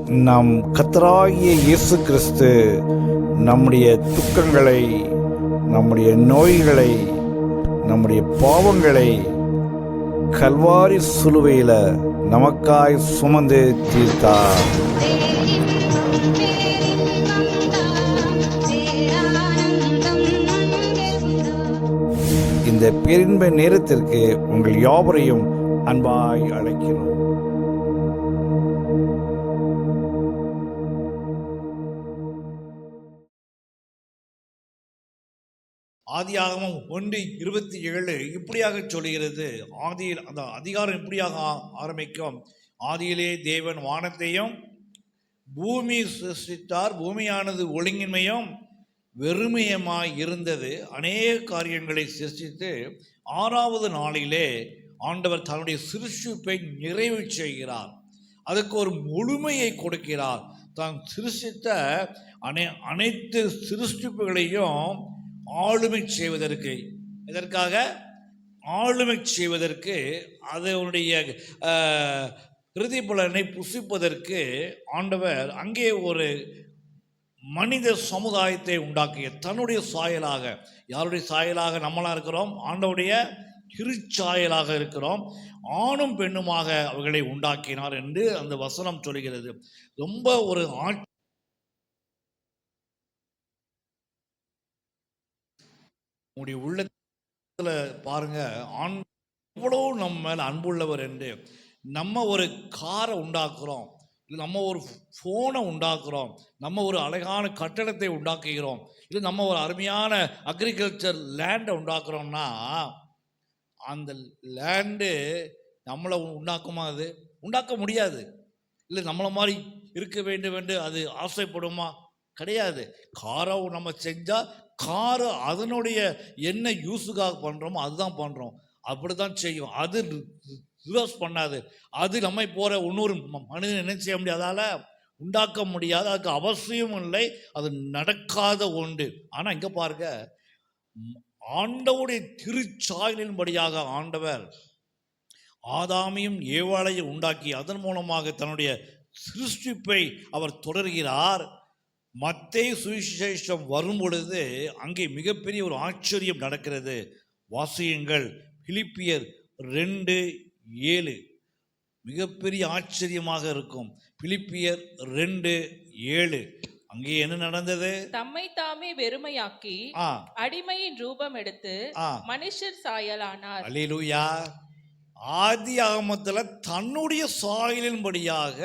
நம் கர்த்தராகிய இயேசு கிறிஸ்து நம்முடைய துக்கங்களை, நம்முடைய நோய்களை, நம்முடைய பாவங்களை கல்வாரி சிலுவையில நமக்காய் சுமந்து தீர்த்தார். இந்த பேரின்ப நேரத்திற்கு உங்கள் யாவரையும் அன்பாய் அழைக்கிறோம். ஆதியாகமம் 1:27 இப்படியாக சொல்கிறது. ஆதியில் அந்த அதிகாரம் இப்படியாக ஆரம்பிக்கும். ஆதியிலே தேவன் வானத்தையும் பூமி சிருஷ்டித்தார். பூமியானது ஒழுங்கின்மையும் வெறுமையமாய் இருந்தது. அநேக காரியங்களை சிருஷ்டித்து 6வது நாளிலே ஆண்டவர் தன்னுடைய சிருஷ்டிப்பை நிறைவு செய்கிறார். அதுக்கு ஒரு முழுமையை கொடுக்கிறார். தான் சிருஷ்டித்த அனைத்து சிருஷ்டிப்புகளையும் ஆளுமை செய்வதற்கு, இதற்காக ஆளுமை செய்வதற்கு, அதனுடைய பிரதிபலனை புசிப்பதற்கு ஆண்டவர் அங்கே ஒரு மனித சமுதாயத்தை உண்டாக்கிய தன்னுடைய சாயலாக. யாருடைய சாயலாக நம்மளாக இருக்கிறோம்? ஆண்டவருடைய திருச்சாயலாக இருக்கிறோம். ஆணும் பெண்ணுமாக அவர்களை உண்டாக்கினார் என்று அந்த வசனம் சொல்கிறது. ரொம்ப ஒரு உங்களுடைய உள்ளத்துல பாருங்க, ஆண் எவ்வளோ நம்ம மேல அன்புள்ளவர் என்று. நம்ம ஒரு காரை உண்டாக்குறோம், இல்லை நம்ம ஒரு ஃபோனை உண்டாக்குறோம், நம்ம ஒரு அழகான கட்டடத்தை உண்டாக்குகிறோம், இல்லை நம்ம ஒரு அருமையான அக்ரிகல்ச்சர் லேண்டை உண்டாக்குறோம்னா அந்த லேண்டு நம்மளை உண்டாக்குமா? அது உண்டாக்க முடியாது. இல்லை நம்மளை மாதிரி இருக்க வேண்டும் என்று அது ஆசைப்படுமா? கிடையாது. காரை நம்ம செஞ்சால் காரை அதனுடைய என்ன யூஸுக்காக பண்ணுறோமோ அதுதான் பண்ணுறோம், அப்படி தான் செய்யும். அது ரிவர்ஸ் பண்ணாது. அது நம்மை போகிற இன்னொரு மனிதன் என்ன செய்ய முடியாது, அதால் உண்டாக்க முடியாது. அதுக்கு அவசியம் இல்லை, அது நடக்காத ஒன்று. ஆனால் இங்கே பாருங்க, ஆண்டவருடைய திருச்சாயலின்படியாக ஆண்டவர் ஆதாமையும் ஏவாளையும் உண்டாக்கி அதன் மூலமாக தன்னுடைய சிருஷ்டிப்பை அவர் தொடர்கிறார். மத்தேயு சுவிசேஷம் வரும் பொழுது அங்கே மிகப்பெரிய ஒரு ஆச்சரியம் நடக்கிறது. வாசியுங்கள், பிலிப்பியர் 2:7 மிகப்பெரிய ஆச்சரியமாக இருக்கும். பிலிப்பியர் 2:7 அங்கே என்ன நடந்தது? தம்மை தாமே வெறுமையாக்கி அடிமையின் ரூபம் எடுத்து மனுஷர் சாயலானார். அல்லேலூயா. ஆதியாகமத்துல தன்னுடைய சாயலின்படியாக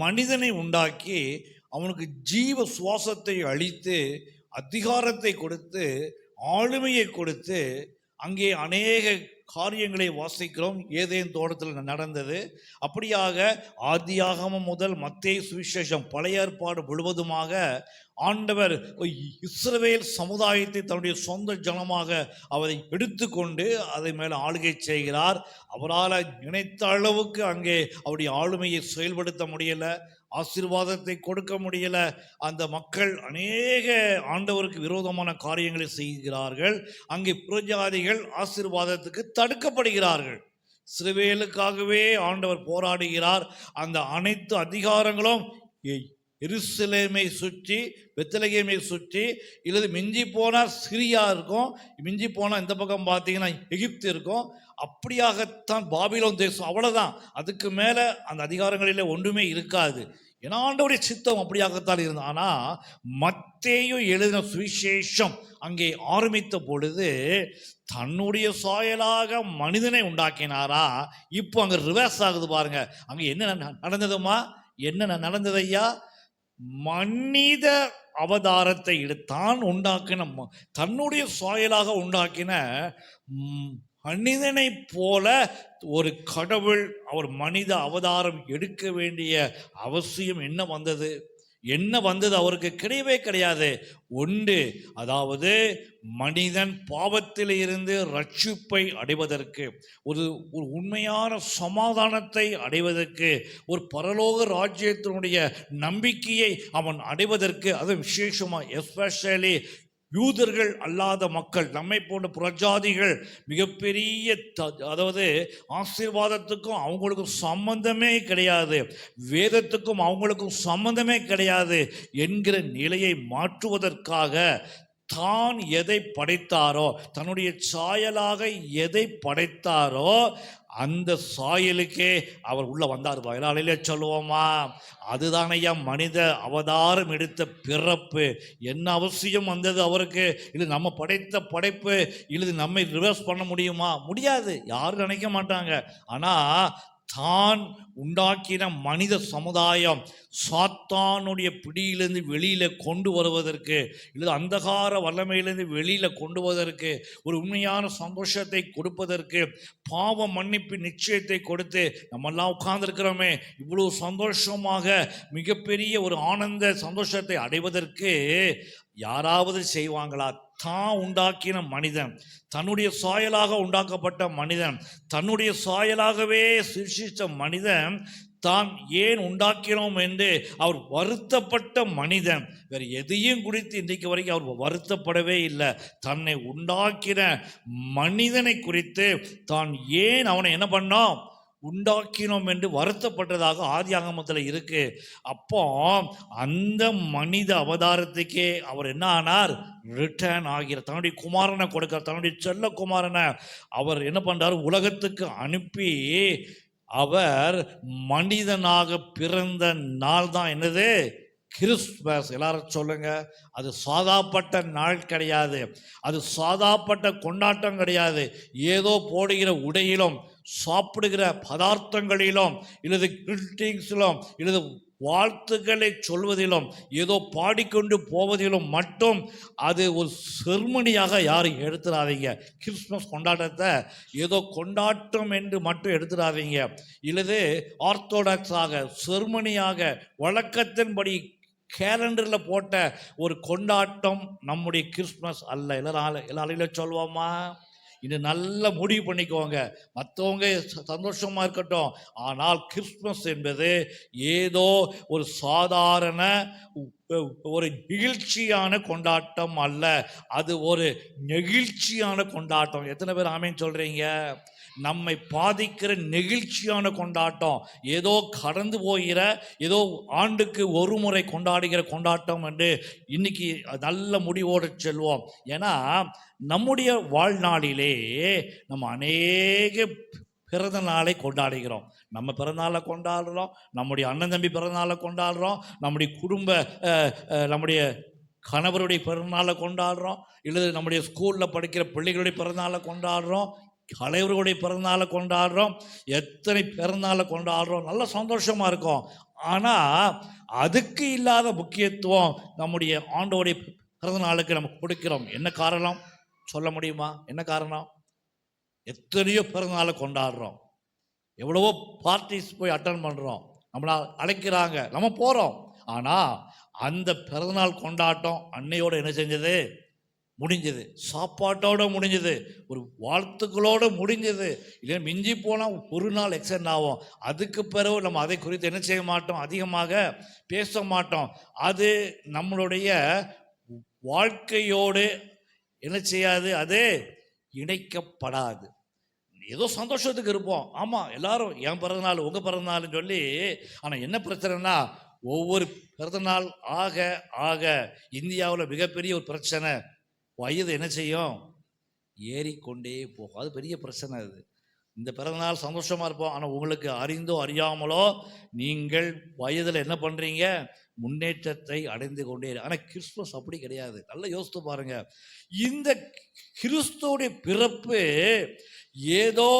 மனிதனை உண்டாக்கி அவனுக்கு ஜீவ சுவாசத்தை அளித்து அதிகாரத்தை கொடுத்து ஆளுமையை கொடுத்து அங்கே அநேக காரியங்களை வாசிக்கிறோம். ஏதேன் தோட்டத்தில் நடந்தது. அப்படியாக ஆதியாகமம் முதல் மத்தேயு சுவிசேஷம் பழைய ஏற்பாடு முழுவதுமாக ஆண்டவர் இஸ்ரவேல் சமுதாயத்தை தன்னுடைய சொந்த ஜனமாக அவரை எடுத்துக்கொண்டு அதை மேலே ஆளுகை செய்கிறார். அவரால் நினைத்த அளவுக்கு அங்கே அவருடைய ஆளுமையை செயல்படுத்த முடியலை, ஆசீர்வாதத்தை கொடுக்க முடியல. அந்த மக்கள் அநேக ஆண்டவருக்கு விரோதமான காரியங்களை செய்கிறார்கள். அங்கே புறஜாதிகள் ஆசீர்வாதத்துக்கு தடுக்கப்படுகிறார்கள். இஸ்ரவேலுக்காகவே ஆண்டவர் போராடுகிறார். அந்த அனைத்து அதிகாரங்களும் எருசலேமை சுற்றி, பெத்லகேமை சுற்றி, இல்லது மிஞ்சி போனால் சிரியா இருக்கும், மிஞ்சி போனால் இந்த பக்கம் பார்த்தீங்கன்னா எகிப்து இருக்கும். அப்படியாகத்தான் பாபிலோன் தேசம், அவ்வளோதான். அதுக்கு மேலே அந்த அதிகாரங்களில் ஒன்றுமே இருக்காது. ஏன்னா ஆண்டவருடைய சித்தம் அப்படியாகத்தான் இருந்தது. ஆனால் மத்தேயு எழுதின சுவிசேஷம் அங்கே ஆரம்பித்த பொழுது தன்னுடைய சாயலாக மனிதனை உண்டாக்கினாரா. இப்போ அங்கே ரிவர்ஸ் ஆகுது பாருங்க. அங்கே என்ன நடந்ததுமா? என்ன நடந்தது ஐயா? மனித அவதாரத்தை தான் உண்டாக்கின, தன்னுடைய சாயலாக உண்டாக்கின மனிதனை போல ஒரு கடவுள் அவர் மனித அவதாரம் எடுக்க வேண்டிய அவசியம் என்ன வந்தது? அவருக்கு கிடையவே கிடையாது. ஒன்று, அதாவது மனிதன் பாவத்தில் இருந்து ரட்சிப்பை அடைவதற்கு, ஒரு உண்மையான சமாதானத்தை அடைவதற்கு, ஒரு பரலோக ராஜ்யத்தினுடைய நம்பிக்கையை அவன் அடைவதற்கு, அது விசேஷமாக எஸ்பெஷலி யூதர்கள் அல்லாத மக்கள், நம்மை போன்ற புறஜாதிகள் மிகப்பெரிய அதாவது ஆசீர்வாதத்துக்கும் அவங்களுக்கும் சம்பந்தமே கிடையாது, வேதத்துக்கும் அவங்களுக்கும் சம்பந்தமே கிடையாது என்கிற நிலையை மாற்றுவதற்காக தான் எதை படைத்தாரோ, தன்னுடைய சாயலாக எதை படைத்தாரோ அந்த சாயலுக்கே அவர் உள்ள வந்தார். வயலாளிலே சொல்லுவோமா, அதுதான் ஐயா மனித அவதாரம் எடுத்த பிறப்பு. என்ன அவசியம் வந்தது அவருக்கு? இது நம்ம படைத்த படைப்பு, இது நம்மை ரிவர்ஸ் பண்ண முடியுமா? முடியாது, யாரும் நினைக்க மாட்டாங்க. ஆனால் தான் உண்டாக்கின மனித சமுதாயம் சாத்தானுடைய பிடியிலிருந்து வெளியில கொண்டு வருவதற்கு, இல்லை அந்தகார வல்லமையிலிருந்து வெளியில கொண்டு வருவதற்கு, ஒரு உண்மையான சந்தோஷத்தை கொடுப்பதற்கு, பாவ மன்னிப்பு நிச்சயத்தை கொடுத்து நம்மெல்லாம் உட்கார்ந்துருக்கிறோமே இவ்வளவு சந்தோஷமாக மிகப்பெரிய ஒரு ஆனந்த சந்தோஷத்தை அடைவதற்கு யாராவது செய்வாங்களா? தான் உண்டாக்கின மனிதன், தன்னுடைய சாயலாக உண்டாக்கப்பட்ட மனிதன், தன்னுடைய சாயலாகவே சிருஷ்டித்த மனிதன் தான் ஏன் உண்டாக்கினோம் என்று அவர் வருத்தப்பட்ட மனிதன். வேறு எதையும் குறித்து இன்றைக்கு வரைக்கும் அவர் வருத்தப்படவே இல்லை. தன்னை உண்டாக்கின மனிதனை குறித்து தான் ஏன் அவனை என்ன பண்ணோம், உண்டாக்கினோம் என்று வருத்தப்பட்டதாக ஆதியாகமத்தில் இருக்கு. அப்போ அந்த மனித அவதாரத்துக்கே அவர் என்ன ஆனார், ரிட்டர்ன் ஆகிறார். தன்னுடைய குமாரனை கொடுக்கிறார், தன்னுடைய செல்ல குமாரனை அவர் என்ன பண்றார், உலகத்துக்கு அனுப்பி அவர் மனிதனாக பிறந்த நாள் தான் என்னது, கிறிஸ்மஸ். எல்லாரும் சொல்லுங்க, அது சாதாப்பட்ட நாள் கிடையாது, அது சாதாப்பட்ட கொண்டாட்டம் கிடையாது. ஏதோ போடுகிற உடையிலும், சாப்பிடுகிற பதார்த்தங்களிலும், இல்லது கிரிட்டிங்ஸிலும், இல்லது வாழ்த்துக்களை சொல்வதிலும், ஏதோ பாடிக்கொண்டு போவதிலும் மட்டும் அது ஒரு செர்மனியாக யாரும் எடுத்துடாதீங்க. கிறிஸ்மஸ் கொண்டாட்டத்தை ஏதோ கொண்டாட்டம் என்று மட்டும் எடுத்துடாதீங்க. இல்லது ஆர்த்தோடாக்ஸாக செர்மனியாக வழக்கத்தின்படி கேலண்டரில் போட்ட ஒரு கொண்டாட்டம் நம்முடைய கிறிஸ்மஸ் அல்ல. எல்லாரும் சொல்லுவோமா, இது நல்ல முடிவு பண்ணிக்கோங்க. மற்றவங்க சந்தோஷமாக இருக்கட்டும், ஆனால் கிறிஸ்மஸ் என்பது ஏதோ ஒரு சாதாரண ஒரு நெகிழ்ச்சியான கொண்டாட்டம் அல்ல, அது ஒரு நெகிழ்ச்சியான கொண்டாட்டம். எத்தனை பேர் ஆமேன் சொல்கிறீங்க? நம்மை பாதிக்கிற நெகிழ்ச்சியான கொண்டாட்டம், ஏதோ கடந்து போகிற, ஏதோ ஆண்டுக்கு ஒரு முறை கொண்டாடுகிற கொண்டாட்டம் என்று இன்னைக்கு நல்ல முடிவோடு செல்வோம். ஏன்னா நம்முடைய வாழ்நாளிலே நம்ம அநேக பிறந்த நாளை கொண்டாடுகிறோம். நம்ம பிறந்தநாளை கொண்டாடுறோம், நம்முடைய அண்ணன் தம்பி பிறந்தநாளை கொண்டாடுறோம், நம்முடைய நம்முடைய கணவருடைய பிறந்தநாளை கொண்டாடுறோம், இல்லை நம்முடைய ஸ்கூலில் படிக்கிற பிள்ளைகளுடைய பிறந்தநாளை கொண்டாடுறோம், தலைவர்களுடைய பிறந்தநாளை கொண்டாடுறோம், எத்தனை பிறந்தநாளை கொண்டாடுறோம், நல்ல சந்தோஷமாக இருக்கும். ஆனால் அதுக்கு இல்லாத முக்கியத்துவம் நம்முடைய ஆண்டோடைய பிறந்தநாளுக்கு நம்ம கொடுக்கிறோம். என்ன காரணம் சொல்ல முடியுமா? என்ன காரணம்? எத்தனையோ பிறந்தநாளை கொண்டாடுறோம், எவ்வளவோ பார்ட்டிஸ் போய் அட்டன் பண்ணுறோம், நம்மளை அழைக்கிறாங்க, நம்ம போகிறோம். ஆனால் அந்த பிறந்தநாள் கொண்டாட்டம் அன்னையோடு என்ன செஞ்சது, முடிஞ்சது. சாப்பாட்டோடு முடிஞ்சது, ஒரு வாழ்த்துக்களோடு முடிஞ்சது. இல்லை மிஞ்சி போனால் ஒரு நாள் எக்ஸ்டெண்ட் ஆகும். அதுக்கு பிறகு நம்ம அதை குறித்து என்ன செய்ய மாட்டோம், அதிகமாக பேச மாட்டோம். அது நம்மளுடைய வாழ்க்கையோடு என்ன செய்யாது, அது இணைக்கப்படாது. ஏதோ சந்தோஷத்துக்கு இருப்போம், ஆமாம் எல்லாரும் என் பிறந்தநாள் உங்கள் பிறந்தநாள்னு சொல்லி. ஆனால் என்ன பிரச்சனைனா, ஒவ்வொரு பிறந்தநாள் ஆக ஆக இந்தியாவில் மிகப்பெரிய ஒரு பிரச்சனை, வயது என்ன செய்யும், ஏறிக்கொண்டே போகும். அது பெரிய பிரச்சனை. அது இந்த பிறந்தநாள் சந்தோஷமாக இருப்போம், ஆனால் உங்களுக்கு அறிந்தோ அறியாமலோ நீங்கள் வயதில் என்ன பண்ணுறீங்க, முன்னேற்றத்தை அடைந்து கொண்டே. ஆனால் கிறிஸ்துமஸ் அப்படி கிடையாது. நல்லா யோசித்து பாருங்க. இந்த கிறிஸ்துவோடைய பிறப்பு ஏதோ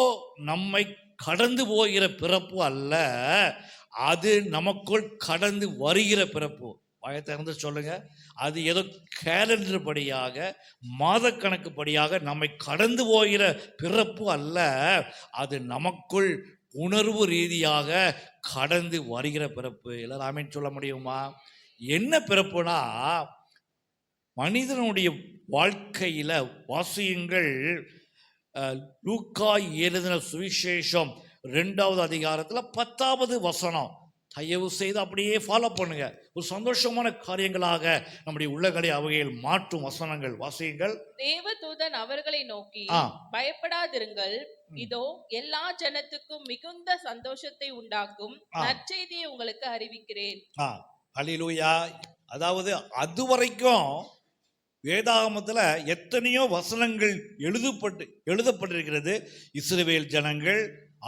நம்மை கடந்து போகிற பிறப்பு அல்ல, அது நமக்குள் கடந்து வருகிற பிறப்பு. பயத்திறந்து சொல்லுங்க, அது ஏதோ கேலண்டர் படியாக, மாதக்கணக்கு படியாக நம்மை கடந்து போகிற பிறப்பு அல்ல, அது நமக்குள் உணர்வு ரீதியாக கடந்து வருகிற பிறப்பு. எல்லாரும் ஆமேன் சொல்ல முடியுமா? என்ன பிறப்புனா, மனிதனுடைய வாழ்க்கையில் வாசியுங்கள், லூக்கா எழுதின சுவிசேஷம் 2வது அதிகாரத்தில் 10வது வசனம். தயவு செய்து அப்படியே ஃபாலோ பண்ணுங்க. ஒரு சந்தோஷமான காரியங்களாக நம்முடைய உள்ளங்களை அவைகள் மாற்றும் வசனங்கள் வாசியுங்கள். தேவதூதன் அவர்களை நோக்கி, பயப்படாதிருங்கள், இதோ எல்லா ஜனத்துக்கும் மிகுந்த சந்தோஷத்தை உண்டாக்கும் நற்செய்தியை உங்களுக்கு அறிவிக்கிறேன். அல்லேலூயா. அதாவது அதுவரைக்கும் வேதாகமத்துல எத்தனையோ வசனங்கள் எழுதப்பட்டிருக்கிறது. இஸ்ரவேல் ஜனங்கள்,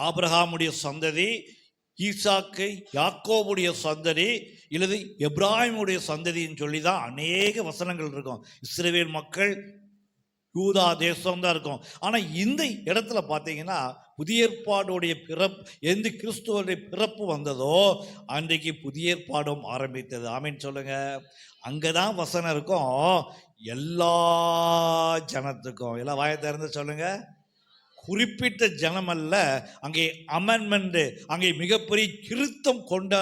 ஆபிரகாமுடைய சந்ததி, ஈசாக்கு யாக்கோபுடைய சந்ததி, இல்லது எப்ராஹிமுடைய சந்ததின்னு சொல்லி தான் அநேக வசனங்கள் இருக்கும். இஸ்ரவேல் மக்கள் யூதா தேசம் தான் இருக்கும். ஆனால் இந்த இடத்துல பார்த்தீங்கன்னா புதிய ஏற்பாடுடைய எந்த கிறிஸ்துவோடைய பிறப்பு வந்ததோ அன்றைக்கு புதிய ஏற்பாடும் ஆரம்பித்தது. ஆமீன் சொல்லுங்க. அங்கே தான் வசனம் இருக்கும், எல்லா ஜனத்துக்கும். எல்லாம் வாயை திறந்து சொல்லுங்க. குறிப்பிட்ட ஜனம் அல்ல, அங்கே அமெண்ட்மெண்ட், அங்கே மிகப்பெரிய திருத்தம் கொண்டு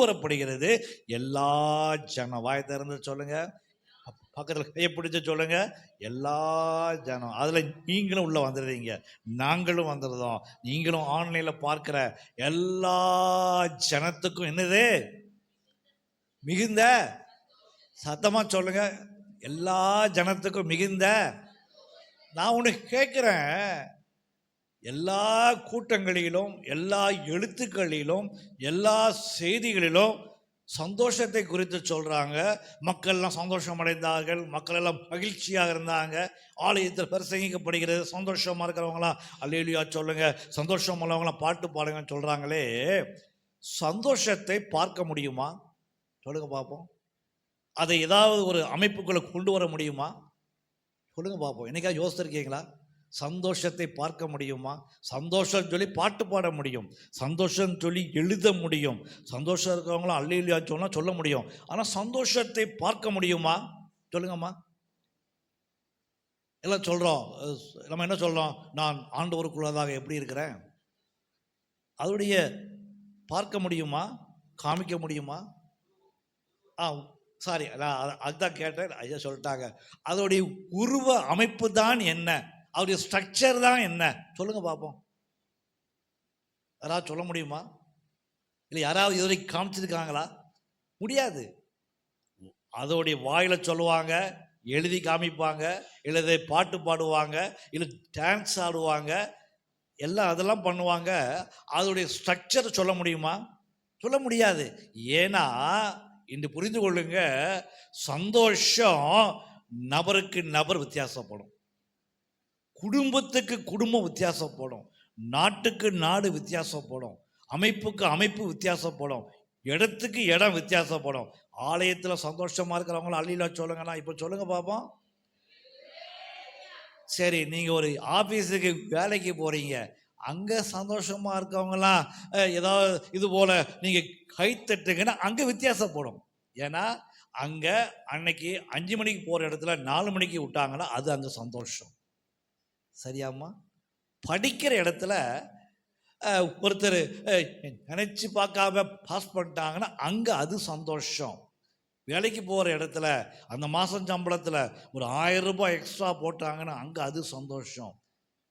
வரப்படுகிறது. எல்லா ஜனம். வாயை திறந்து சொல்லுங்க. பக்கத்தில் கையை பிடிச்சு சொல்லுங்க, எல்லா ஜனம். அதில் நீங்களும் உள்ள வந்துடுறீங்க, நாங்களும் வந்துடுறோம். நீங்களும் ஆன்லைனில் பார்க்குற எல்லா ஜனத்துக்கும் என்னது? மிகுந்த சத்தமாக சொல்லுங்க, எல்லா ஜனத்துக்கும் மிகுந்த. நான் உனக்கு கேட்குறேன், எல்லா கூட்டங்களிலும், எல்லா எழுத்துக்களிலும், எல்லா செய்திகளிலும் சந்தோஷத்தை குறித்து சொல்கிறாங்க. மக்கள்லாம் சந்தோஷம் அடைந்தார்கள், மக்கள் எல்லாம் மகிழ்ச்சியாக இருந்தாங்க. ஆலயத்தில் பிரசங்கிக்கப்படுகிறது, சந்தோஷமாக இருக்கிறவங்களாம் அல்லேலூயா சொல்லுங்க, சந்தோஷம் உள்ளவங்களாம் பாட்டு பாடுங்கன்னு சொல்கிறாங்களே. சந்தோஷத்தை பார்க்க முடியுமா? சொல்லுங்க பார்ப்போம். அதை ஏதாவது ஒரு அமைப்புக்குள்ளே கொண்டு வர முடியுமா? சொல்லுங்க பார்ப்போம். என்னைக்காவது யோசிச்சிருக்கீங்களா? சந்தோஷத்தை பார்க்க முடியுமா? சந்தோஷம் சொல்லி பாட்டு பாட முடியும், சந்தோஷம் சொல்லி எழுத முடியும், சந்தோஷம் இருக்கிறவங்களும் அல்லேலூயா சொன்னால் சொல்ல முடியும். ஆனால் சந்தோஷத்தை பார்க்க முடியுமா? சொல்லுங்கம்மா. எல்லாம் சொல்கிறோம், நம்ம என்ன சொல்கிறோம்? நான் ஆண்டவருக்குள்ளதாக எப்படி இருக்கிறேன், அதோடைய பார்க்க முடியுமா? காமிக்க முடியுமா? சாரி, அதுதான் கேட்டேன். ஐயா சொல்லிட்டாங்க. அதோடைய உருவ அமைப்பு தான் என்ன, அவருடைய ஸ்ட்ரக்சர் தான் என்ன? சொல்லுங்க பார்ப்போம். யாராவது சொல்ல முடியுமா? இல்லை யாராவது இதுவரை காமிச்சிருக்காங்களா? முடியாது. அதோடைய வாயில சொல்லுவாங்க, எழுதி காமிப்பாங்க, இல்லை பாட்டு பாடுவாங்க, இல்லை டான்ஸ் ஆடுவாங்க, எல்லாம் அதெல்லாம் பண்ணுவாங்க. அதோடைய ஸ்ட்ரக்சர் சொல்ல முடியுமா? சொல்ல முடியாது. ஏன்னா இன்று புரிந்து கொள்ளுங்க, சந்தோஷம் நபருக்கு நபர் வித்தியாசப்படும், குடும்பத்துக்கு குடும்பம் வித்தியாசப்படும், நாட்டுக்கு நாடு வித்தியாசப்படும், அமைப்புக்கு அமைப்பு வித்தியாசப்படும், இடத்துக்கு இடம் வித்தியாசப்படும். ஆலயத்தில் சந்தோஷமா இருக்கிறவங்களும் அல்லேலூயா சொல்லுங்கண்ணா. இப்போ சொல்லுங்க பார்ப்போம். சரி, நீங்கள் ஒரு ஆஃபீஸுக்கு வேலைக்கு போகிறீங்க, அங்கே சந்தோஷமா இருக்கவங்களாம் ஏதாவது இது போல நீங்கள் கை தட்டுங்கன்னா அங்கே வித்தியாசப்படும். ஏன்னா அங்கே அன்னைக்கு 5 மணிக்கு போகிற இடத்துல 4 மணிக்கு விட்டாங்கன்னா அது அங்கே சந்தோஷம். சரியாம்மா? படிக்கிற இடத்துல ஒருத்தர் நினச்சி பார்க்காம பாஸ் பண்ணிட்டாங்கன்னா அங்கே அது சந்தோஷம். வேலைக்கு போகிற இடத்துல அந்த மாதம் சம்பளத்தில் ஒரு 1000 ரூபாய் எக்ஸ்ட்ரா போட்டாங்கன்னா அங்கே அது சந்தோஷம்.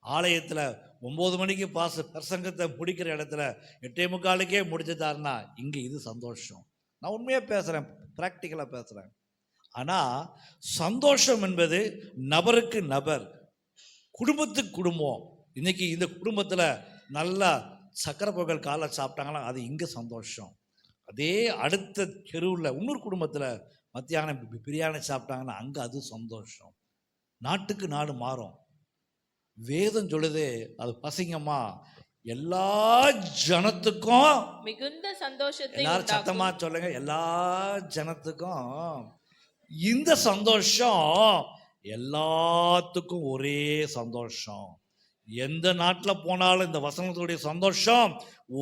ஆலயத்தில் 9 மணிக்கு பிரசங்கத்தை முடிக்கிற இடத்துல 8:45க்கே முடிச்சுட்டாருன்னா இங்கே இது சந்தோஷம். நான் உண்மையாக பேசுகிறேன், ப்ராக்டிக்கலாக பேசுகிறேன். ஆனால் சந்தோஷம் என்பது நபருக்கு நபர், குடும்பத்துக்கு குடும்பம். இன்னைக்கு இந்த குடும்பத்தில் நல்லா சக்கரை பொங்கல் காலை சாப்பிட்டாங்கன்னா அது இங்கே சந்தோஷம். அதே அடுத்த தெருவில் இன்னொரு குடும்பத்தில் மத்தியானம் பிரியாணி சாப்பிட்டாங்கன்னா அங்கே அது சந்தோஷம். நாட்டுக்கு நாடு மாறும். வேதம் சொல்லுது, அது பசங்கம்மா, எல்லா ஜனத்துக்கும் மிகுந்த சந்தோஷத்தை. எல்லாரும் சத்தமா சொல்லுங்க, எல்லா ஜனத்துக்கும் இந்த சந்தோஷம். எல்லாத்துக்கும் ஒரே சந்தோஷம். எந்த நாட்டில் போனாலும் இந்த வசனத்துடைய சந்தோஷம்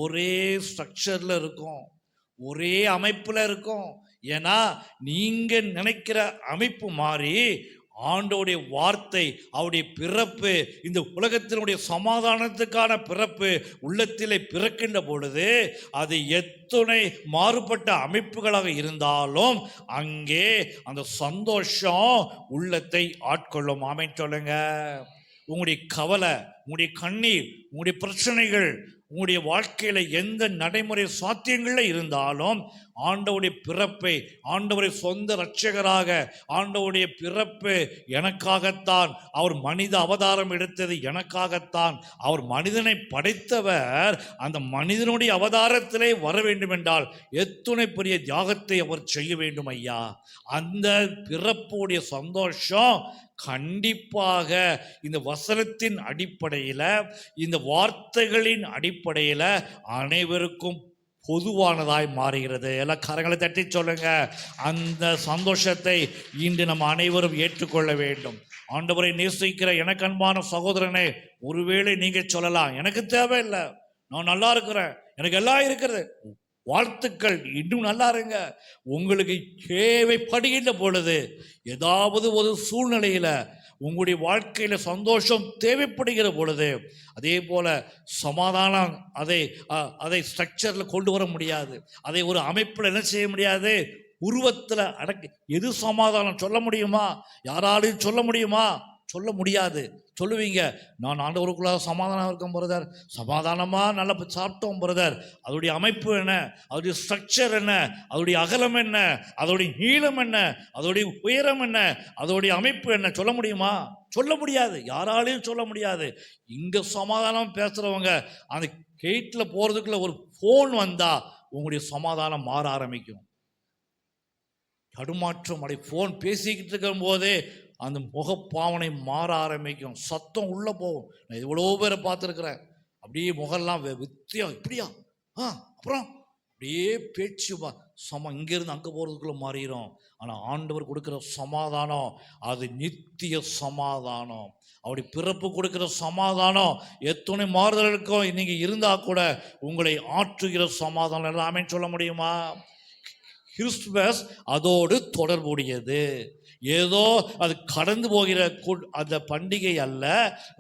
ஒரே ஸ்ட்ரக்சர்ல இருக்கும், ஒரே அமைப்புல இருக்கும். ஏன்னா நீங்க நினைக்கிற அமைப்பு மாறி ஆண்டோடைய வார்த்தை, அவருடைய பிறப்பு, இந்த உலகத்தினுடைய சமாதானத்துக்கான பிறப்பு உள்ளத்திலே பிறக்கின்ற பொழுது அது எத்தனை மாறுபட்ட அமைப்புகளாக இருந்தாலும் அங்கே அந்த சந்தோஷம் உள்ளத்தை ஆட்கொள்ளும். ஆமென் சொல்லுங்க. உங்களுடைய கவலை, உங்களுடைய கண்ணீர், உங்களுடைய பிரச்சனைகள், உங்களுடைய வாழ்க்கையில எந்த நடைமுறை சாத்தியங்கள்ல இருந்தாலும் ஆண்டவருடைய பிறப்பை, ஆண்டவரை சொந்த இரட்சகராக, ஆண்டவருடைய பிறப்பு எனக்காகத்தான், அவர் மனித அவதாரம் எடுத்தது எனக்காகத்தான், அவர் மனிதனை படைத்தவர் அந்த மனிதனுடைய அவதாரத்திலே வர வேண்டும் என்றால் எத்துணை பெரிய தியாகத்தை அவர் செய்ய வேண்டும் ஐயா. அந்த பிறப்புடைய சந்தோஷம் கண்டிப்பாக இந்த வசனத்தின் அடிப்படையில், இந்த வார்த்தைகளின் அடிப்படையில் அனைவருக்கும் பொதுவானதாய் மாறுகிறது. எல்லாம் கரங்களை தட்டி சொல்லுங்க, அந்த சந்தோஷத்தை இன்று நம்ம அனைவரும் ஏற்றுக்கொள்ள வேண்டும். ஆண்டவரை நேசிக்கிற எனக்கு அன்பான சகோதரனே, ஒருவேளை நீங்க சொல்லலாம், எனக்கு தேவையில்லை, நான் நல்லா இருக்கிறேன், எனக்கு எல்லாம் இருக்கிறது. வாழ்த்துக்கள், இன்னும் நல்லா இருங்க. உங்களுக்கு தேவைப்படுகின்ற பொழுது, ஏதாவது ஒரு சூழ்நிலையில உங்களுடைய வாழ்க்கையில சந்தோஷம் தேவைப்படுகிற பொழுது, அதே போல சமாதானம் அதை ஸ்ட்ரக்சர்ல கொண்டு வர முடியாது, அதை ஒரு அமைப்பில் என்ன செய்ய முடியாது, உருவத்தில் அடக்கி. எது சமாதானம் சொல்ல முடியுமா? யாராலையும் சொல்ல முடியுமா? சொல்ல முடியாது. சொல்லுவீங்க, நான் ஆண்டவருக்குள்ளாக சமாதானம் இருக்கும் பிரதர், சமாதானமாக நல்லா சாப்பிட்டோம் பிரதர். அதோடைய அமைப்பு என்ன, அதோடைய ஸ்ட்ரக்சர் என்ன, அதோடைய அகலம் என்ன, அதோடைய நீளம் என்ன, அதோடைய உயரம் என்ன, அதோடைய அமைப்பு என்ன, சொல்ல முடியுமா? சொல்ல முடியாது, யாராலையும் சொல்ல முடியாது. இங்கே சமாதானம் பேசுகிறவங்க அந்த கேட்டில் போகிறதுக்குள்ள ஒரு ஃபோன் வந்தால் உங்களுடைய சமாதானம் மாற ஆரம்பிக்கும். தடுமாற்றம் அடை. ஃபோன் பேசிக்கிட்டு இருக்கும் போதே அந்த முகப்பாவனை மாற ஆரம்பிக்கும், சத்தம் உள்ளே போகும். நான் எவ்வளோ பேரை பார்த்துருக்குறேன், அப்படியே முகெல்லாம் வித்தியா, இப்படியா, அப்புறம் அப்படியே பேச்சு இங்கேருந்து அங்கே போகிறதுக்குள்ளே மாறிடும். ஆனால் ஆண்டவர் கொடுக்குற சமாதானம் அது நித்திய சமாதானம். அவருடைய பிறப்பு கொடுக்குற சமாதானம் எத்தனை மாறுதலுக்கும் நீங்கள் இருந்தால் கூட உங்களை ஆற்றுகிற சமாதானம். எல்லாமே சொல்ல முடியுமா? கிறிஸ்துமஸ் அதோடு தொடர்புடையது. ஏதோ அது கடந்து போகிற அந்த பண்டிகை அல்ல,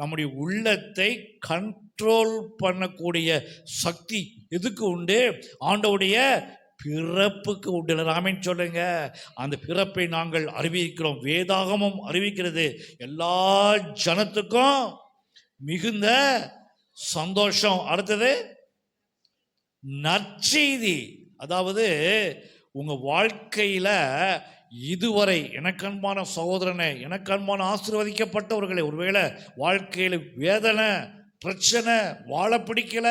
நம்முடைய உள்ளத்தை கண்ட்ரோல் பண்ணக்கூடிய சக்தி எதுக்கு உண்டு? ஆண்டவருடைய பிறப்புக்கு உண்டு. ராமன் சொல்லுங்க, அந்த பிறப்பை நாங்கள் அறிவிக்கிறோம், வேதாகமும் அறிவிக்கிறது. எல்லா ஜனத்துக்கும் மிகுந்த சந்தோஷம். அடுத்தது நற்செய்தி. அதாவது உங்க வாழ்க்கையில இதுவரை எனக்கு அன்பான சகோதரனே, எனக்கு அன்பான ஆசீர்வதிக்கப்பட்டவர்களே, ஒருவேளை வாழ்க்கையில் வேதனை, பிரச்சனை, வாழ பிடிக்கல,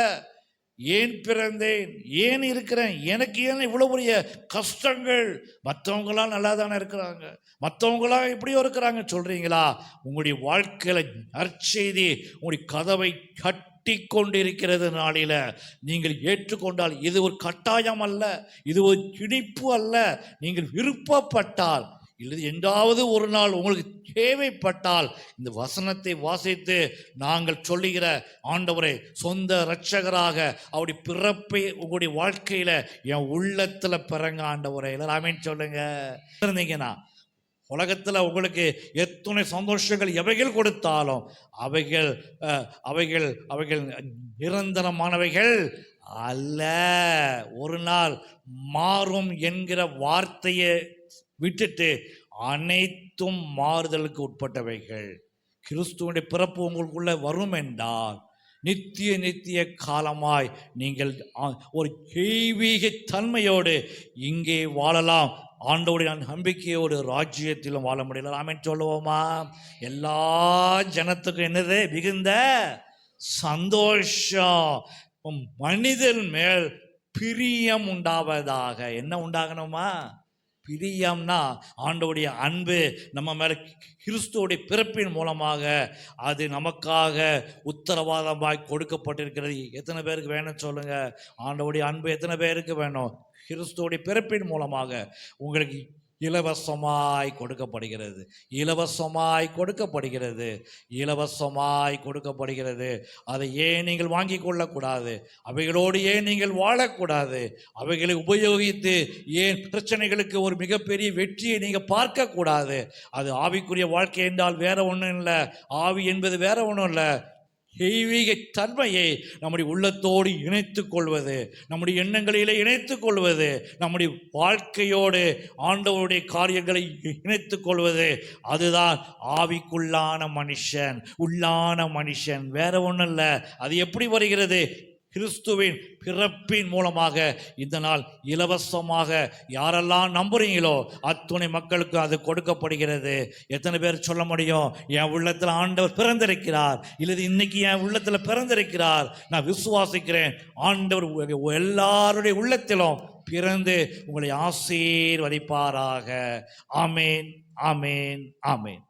ஏன் பிறந்தேன், ஏன் இருக்கிறேன், எனக்கு ஏன் இவ்வளோ பெரிய கஷ்டங்கள், மற்றவங்களாம் நல்லா தானே இருக்கிறாங்க, மற்றவங்களாம் எப்படியோ இருக்கிறாங்க சொல்றீங்களா? உங்களுடைய வாழ்க்கையில நற்செய்தி உங்களுடைய கதவை கட்டி கொண்டிருக்கிறது. நாளில நீங்கள் ஏற்றுக்கொண்டால், இது ஒரு கட்டாயம் அல்ல, இது ஒரு திணிப்பு அல்ல. நீங்கள் விருப்பப்பட்டால், இல்லை என்றாவது ஒரு நாள் உங்களுக்கு தேவைப்பட்டால், இந்த வசனத்தை வாசித்து நாங்கள் சொல்லுகிற ஆண்டவரை சொந்த இரட்சகராக அவருடைய பிறப்பை உங்களுடைய வாழ்க்கையில என் உள்ளத்துல பிறங்க ஆண்டவரை எல்லாமே சொல்லுங்க. இருந்தீங்கன்னா உலகத்தில் உங்களுக்கு எத்தனை சந்தோஷங்கள் எவைகள் கொடுத்தாலும் அவைகள் அவைகள் அவைகள் நிரந்தரமானவைகள் அல்ல. ஒரு நாள் மாறும் என்கிற வார்த்தையை விட்டுட்டு அனைத்தும் மாறுதலுக்கு உட்பட்டவைகள். கிறிஸ்துவனுடைய பிறப்பு உங்களுக்குள்ள வரும் என்றால் நித்திய காலமாய் நீங்கள் ஒரு தெய்வீக தன்மையோடு இங்கே வாழலாம். ஆண்டவருடைய நம்பிக்கையோடு ராஜ்யத்திலும் வாழ முடியல. ஆமென் சொல்லுவோமா? எல்லா ஜனத்துக்கும் என்னது? மிகுந்த சந்தோஷம். மனிதன் மேல் பிரியம் உண்டாவதாக. என்ன உண்டாகணுமா? பிரியம்னா ஆண்டவருடைய அன்பு நம்ம மேல கிறிஸ்துவோடைய பிறப்பின் மூலமாக அது நமக்காக உத்தரவாதமாய் கொடுக்கப்பட்டிருக்கிறது. எத்தனை பேருக்கு வேணும் சொல்லுங்க? ஆண்டவருடைய அன்பு எத்தனை பேருக்கு வேணும்? கிறிஸ்துவோடைய பிறப்பின் மூலமாக உங்களுக்கு இலவசமாய் கொடுக்கப்படுகிறது, இலவசமாய் கொடுக்கப்படுகிறது, இலவசமாய் கொடுக்கப்படுகிறது. அதை ஏன் நீங்கள் வாங்கி கொள்ளக்கூடாது? அவைகளோடு ஏன் நீங்கள் வாழக்கூடாது? அவைகளை உபயோகித்து ஏன் பிரச்சனைகளுக்கு ஒரு மிகப்பெரிய வெற்றியை நீங்கள் பார்க்கக்கூடாது? அது ஆவிக்குரிய வாழ்க்கை என்றால் வேற ஒன்றும் இல்லை. ஆவி என்பது வேற ஒன்றும் இல்லை. தெய்வீக தன்மையை நம்முடைய உள்ளத்தோடு இணைத்து கொள்வது, நம்முடைய எண்ணங்களிலே இணைத்து கொள்வது, நம்முடைய வாழ்க்கையோடு ஆண்டவருடைய காரியங்களை இணைத்து கொள்வது, அதுதான் ஆவிக்குள்ளான மனுஷன், உள்ளான மனுஷன். வேற ஒன்றும் இல்லை. அது எப்படி வருகிறது? கிறிஸ்துவின் பிறப்பின் மூலமாக இந்த நாள் இலவசமாக யாரெல்லாம் நம்புறீங்களோ அத்துணை மக்களுக்கு அது கொடுக்கப்படுகிறது. எத்தனை பேர் சொல்ல முடியும், என் உள்ளத்தில் ஆண்டவர் பிறந்திருக்கிறார், இல்லது இன்னைக்கு என் உள்ளத்தில் பிறந்திருக்கிறார், நான் விசுவாசிக்கிறேன், ஆண்டவர் எல்லாருடைய உள்ளத்திலும் பிறந்து உங்களை ஆசீர்வதிப்பாராக. ஆமேன், ஆமேன், ஆமேன்.